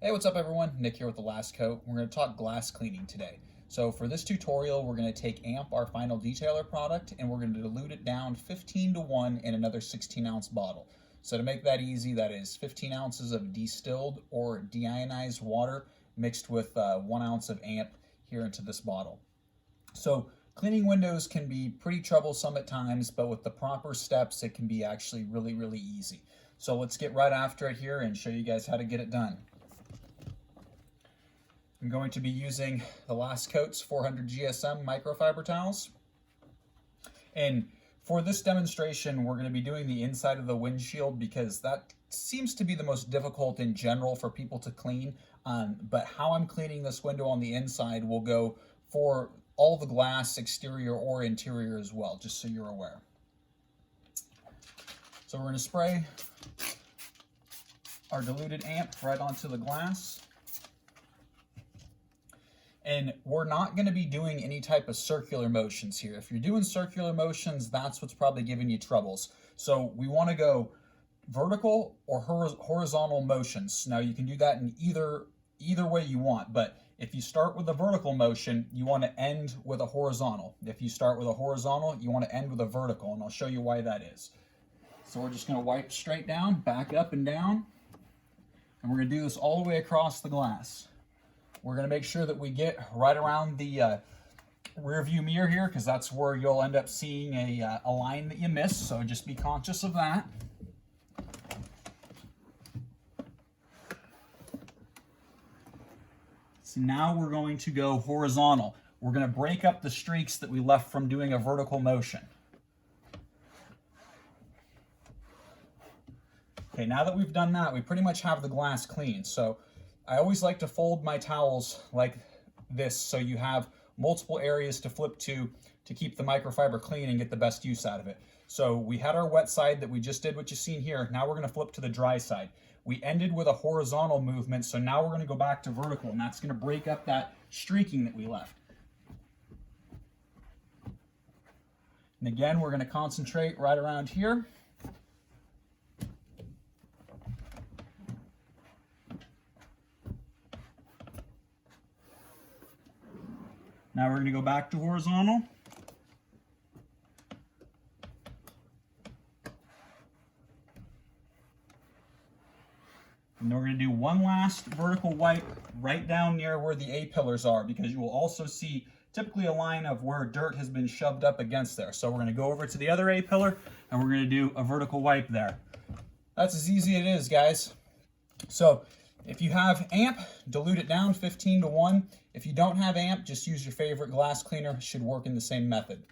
Hey, what's up everyone? Nick here with The Last Coat. We're going to talk glass cleaning today. So for this tutorial, we're going to take AMP, our final detailer product, and we're going to dilute it down 15:1 in another 16-ounce bottle. So to make that easy, that is 15 ounces of distilled or deionized water mixed with 1 ounce of AMP here into this bottle. So cleaning windows can be pretty troublesome at times, but with the proper steps, it can be actually really easy. So let's get right after it here and show you guys how to get it done. I'm going to be using the Last Coat's 400 GSM microfiber towels. And for this demonstration, we're going to be doing the inside of the windshield because that seems to be the most difficult in general for people to clean. But how I'm cleaning this window on the inside will go for all the glass, exterior or interior as well, just so you're aware. So we're going to spray our diluted AMP right onto the glass. And we're not going to be doing any type of circular motions here. If you're doing circular motions, that's what's probably giving you troubles. So we want to go vertical or horizontal motions. Now you can do that in either way you want, but if you start with a vertical motion, you want to end with a horizontal. If you start with a horizontal, you want to end with a vertical, and I'll show you why that is. So we're just going to wipe straight down, back up and down, and we're going to do this all the way across the glass. We're going to make sure that we get right around the rear view mirror here, because that's where you'll end up seeing a line that you missed, so just be conscious of that. So now we're going to go horizontal. We're going to break up the streaks that we left from doing a vertical motion. Okay, now that we've done that, we pretty much have the glass clean. So I always like to fold my towels like this so you have multiple areas to flip to keep the microfiber clean and get the best use out of it. So we had our wet side that we just did what you've seen here. Now we're going to flip to the dry side. We ended with a horizontal movement, so now we're going to go back to vertical, and that's going to break up that streaking that we left. And again, we're going to concentrate right around here. Now we're going to go back to horizontal. And then we're going to do one last vertical wipe right down near where the A-pillars are, because you will also see typically a line of where dirt has been shoved up against there. So we're going to go over to the other A-pillar and we're going to do a vertical wipe there. That's as easy as it is, guys. So if you have AMP, dilute it down 15:1. If you don't have AMP, just use your favorite glass cleaner. It should work in the same method.